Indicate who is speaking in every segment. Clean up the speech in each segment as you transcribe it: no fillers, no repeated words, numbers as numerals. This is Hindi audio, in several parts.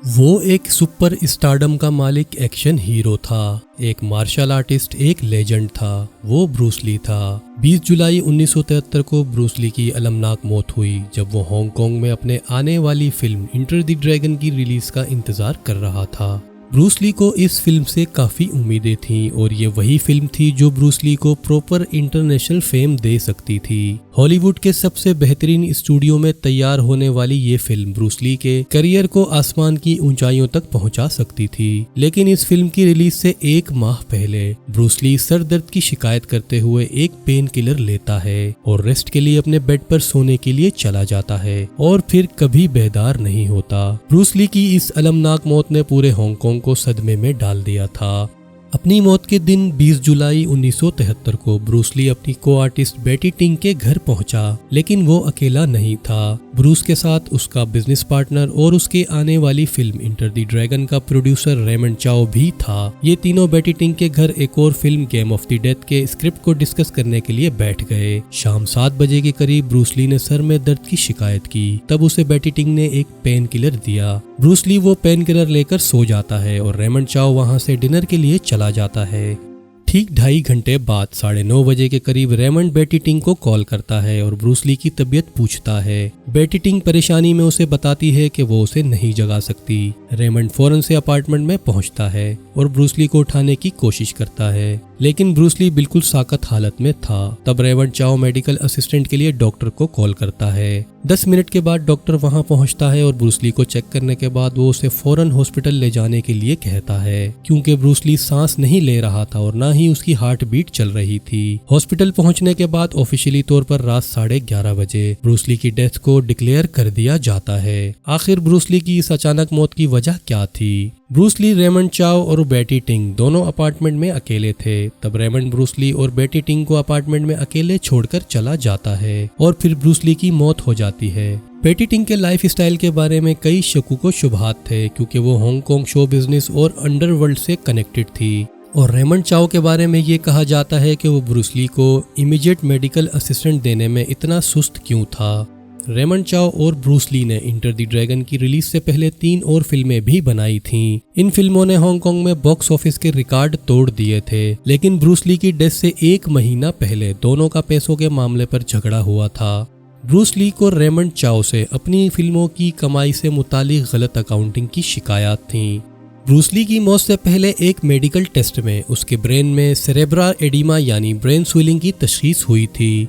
Speaker 1: वो एक सुपर स्टारडम का मालिक एक्शन हीरो था, एक मार्शल आर्टिस्ट, एक लेजेंड था। वो ब्रूस ली था। 20 जुलाई 1973 को ब्रूस ली की अलमनाक मौत हुई जब वो हांगकांग में अपने आने वाली फिल्म इंटर द ड्रैगन की रिलीज का इंतजार कर रहा था। ब्रूस ली को इस फिल्म से काफ़ी उम्मीदें थीं और ये वही फिल्म थी जो ब्रूस ली को प्रॉपर इंटरनेशनल फेम दे सकती थी। हॉलीवुड के सबसे बेहतरीन स्टूडियो में तैयार होने वाली ये फिल्म ब्रूस ली के करियर को आसमान की ऊंचाइयों तक पहुंचा सकती थी। लेकिन इस फिल्म की रिलीज से एक माह पहले ब्रूस ली सर दर्द की शिकायत करते हुए एक पेन किलर लेता है और रेस्ट के लिए अपने बेड पर सोने के लिए चला जाता है और फिर कभी बेदार नहीं होता। ब्रूस ली की इस अलमनाक मौत ने पूरे हांगकांग को सदमे में डाल दिया था। अपनी मौत के दिन 20 जुलाई 1973 को ब्रूस ली अपनी को आर्टिस्ट बेटी टिंग के घर पहुंचा, लेकिन वो अकेला नहीं था। ब्रूस के साथ उसका बिजनेस पार्टनर और उसके आने वाली फिल्म इंटर द ड्रैगन का प्रोड्यूसर रेमंड चाओ भी था। ये तीनों बेटी टिंग के घर एक और film game of the death के स्क्रिप्ट को डिस्कस करने के लिए बैठ गए। शाम 7 बजे के करीब ब्रूस ली ने सर में दर्द की शिकायत की, तब उसे बेटी टिंग ने एक पेन किलर दिया। ब्रूस ली वो पेन किलर लेकर सो जाता है और रेमंड चाओ वहां से डिनर के लिए चला जाता है। ठीक 2.5 घंटे बाद 9:30 बजे के करीब रेमंड बेटी टिंग को कॉल करता है और ब्रूस ली की तबीयत पूछता है। बेटी टिंग परेशानी में उसे बताती है कि वो उसे नहीं जगा सकती। रेमंड फौरन से अपार्टमेंट में पहुंचता है और ब्रूस ली को उठाने की कोशिश करता है, लेकिन ब्रूस ली बिल्कुल साकत हालत में था। तब रेमंड चाओ मेडिकल असिस्टेंट के लिए डॉक्टर को कॉल करता है। 10 मिनट के बाद डॉक्टर वहां पहुंचता है और ब्रूस ली को चेक करने के बाद वो उसे फौरन हॉस्पिटल ले जाने के लिए कहता है, क्योंकि ब्रूस ली सांस नहीं ले रहा था और ना ही उसकी हार्ट बीट चल रही थी। हॉस्पिटल पहुंचने के बाद ऑफिशियली तौर पर रात 11:30 बजे ब्रूस ली की डेथ को डिक्लेयर कर दिया जाता है। आखिर ब्रूस ली की इस अचानक मौत की वजह क्या थी? ब्रूस ली, रेमंड चाओ और बेटी टिंग दोनों अपार्टमेंट में अकेले थे। तब रेमंड ब्रूस ली और बेटी टिंग को अपार्टमेंट में अकेले छोड़कर चला जाता है और फिर ब्रूस ली की मौत हो जाती है। बेटी टिंग के लाइफ स्टाइल के बारे में कई शकूक व शुबहात थे, क्योंकि वो हांगकांग शो बिजनेस और अंडरवर्ल्ड से कनेक्टेड थी। और रेमंड चाओ के बारे में ये कहा जाता है कि वो ब्रूस ली को इमीडिएट मेडिकल असिस्टेंट देने में इतना सुस्त क्यों था। रेमंड चाओ और ब्रूस ली ने इंटर द ड्रैगन की रिलीज से पहले 3 और फिल्में भी बनाई थीं। इन फिल्मों ने हांगकांग में बॉक्स ऑफिस के रिकॉर्ड तोड़ दिए थे, लेकिन ब्रूस ली की डेथ से 1 महीना पहले दोनों का पैसों के मामले पर झगड़ा हुआ था। ब्रूस ली को रेमंड चाओ से अपनी फिल्मों की कमाई से मुतालिक गलत अकाउंटिंग की शिकायत थी। ब्रूस ली की मौत से पहले एक मेडिकल टेस्ट में उसके ब्रेन में सेरेब्रा एडिमा यानी ब्रेन स्वेलिंग की तशखीस हुई थी।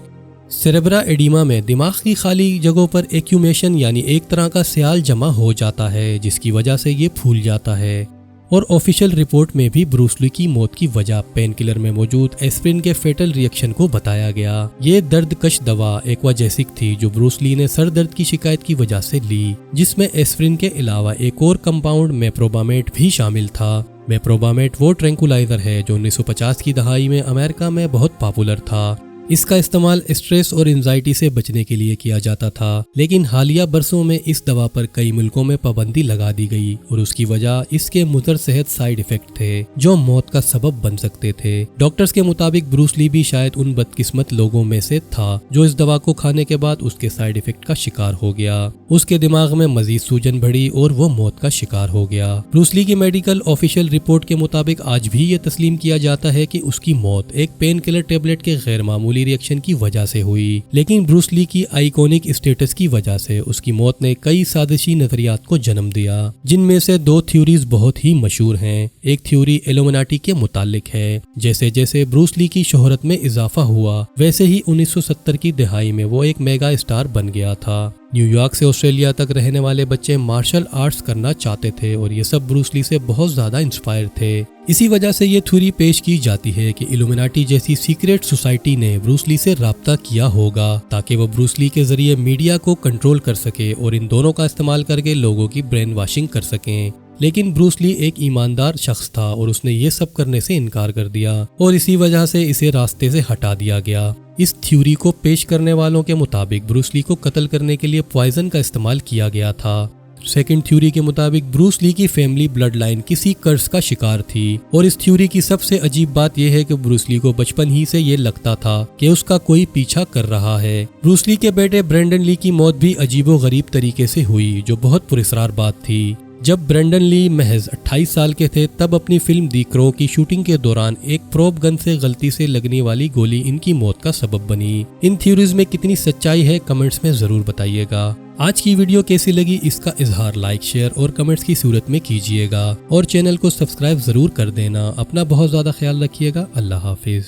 Speaker 1: सेरेब्रा एडिमा में दिमाग की खाली जगहों पर एक्यूमेशन यानी एक तरह का स्याल जमा हो जाता है, जिसकी वजह से ये फूल जाता है। और ऑफिशियल रिपोर्ट में भी ब्रूस ली की मौत की वजह पेन किलर में मौजूद एस्प्रिन के फेटल रिएक्शन को बताया गया। ये दर्दकश दवा एक्वाजेसिक थी जो ब्रूस ली ने सर दर्द की शिकायत की वजह से ली, जिसमें एस्प्रिन के अलावा एक और कंपाउंड मेप्रोबामेट भी शामिल था। मेप्रोबामेट वो ट्रैंकुलाइजर है जो 1950 की दहाई में अमेरिका में बहुत पॉपुलर था। इसका इस्तेमाल स्ट्रेस और एंजाइटी से बचने के लिए किया जाता था, लेकिन हालिया बरसों में इस दवा पर कई मुल्कों में पाबंदी लगा दी गई और उसकी वजह इसके मुज़र सेहत साइड इफेक्ट थे जो मौत का सबब बन सकते थे। डॉक्टर्स के मुताबिक ब्रूस ली भी शायद उन बदकिस्मत लोगों में से था जो इस दवा को खाने के बाद उसके साइड इफेक्ट का शिकार हो गया। उसके दिमाग में मजीद सूजन बढ़ी और वो मौत का शिकार हो गया। ब्रूस ली की मेडिकल ऑफिशियल रिपोर्ट के मुताबिक आज भी ये तस्लीम किया जाता है कि उसकी मौत एक पेन किलर टेबलेट के गैर मामूली रिएक्शन की वजह से हुई, लेकिन ब्रूस ली की आइकॉनिक स्टेटस की वजह से उसकी मौत ने कई साजिशी नजरियात को जन्म दिया, जिनमें से 2 थ्योरीज बहुत ही मशहूर हैं। एक थ्योरी इल्यूमिनाटी के मुतालिक है। जैसे जैसे ब्रूस ली की शोहरत में इजाफा हुआ, वैसे ही 1970 की दहाई में वो एक मेगा स्टार बन गया था। न्यूयॉर्क से ऑस्ट्रेलिया तक रहने वाले बच्चे मार्शल आर्ट्स करना चाहते थे और ये सब ब्रूस ली से बहुत ज्यादा इंस्पायर थे। इसी वजह से ये थ्योरी पेश की जाती है कि इल्यूमिनाटी जैसी सीक्रेट सोसाइटी ने ब्रूस ली से राब्ता किया होगा ताकि वो ब्रूस ली के जरिए मीडिया को कंट्रोल कर सके और इन दोनों का इस्तेमाल करके लोगों की ब्रेन वॉशिंग कर सकें। लेकिन ब्रूस ली एक ईमानदार शख्स था और उसने ये सब करने से इनकार कर दिया और इसी वजह से इसे रास्ते से हटा दिया गया। इस थ्योरी को पेश करने वालों के मुताबिक ब्रूस ली को कत्ल करने के लिए पॉइजन का इस्तेमाल किया गया था। सेकंड थ्योरी के मुताबिक ब्रूस ली की फैमिली ब्लड लाइन किसी कर्ज का शिकार थी और इस थ्योरी की सबसे अजीब बात यह है कि ब्रूस ली को बचपन ही से ये लगता था कि उसका कोई पीछा कर रहा है। ब्रूस ली के बेटे ब्रेंडन ली की मौत भी अजीबो गरीब तरीके से हुई जो बहुत पुरस्कार बात थी। जब ब्रेंडन ली महज 28 साल के थे तब अपनी फिल्म दी क्रो की शूटिंग के दौरान एक प्रोप गन से गलती से लगने वाली गोली इनकी मौत का सबब बनी। इन थ्योरीज में कितनी सच्चाई है कमेंट्स में जरूर बताइएगा। आज की वीडियो कैसी लगी इसका इजहार लाइक, शेयर और कमेंट्स की सूरत में कीजिएगा और चैनल को सब्सक्राइब जरूर कर देना। अपना बहुत ज्यादा ख्याल रखिएगा। अल्लाह हाफिज।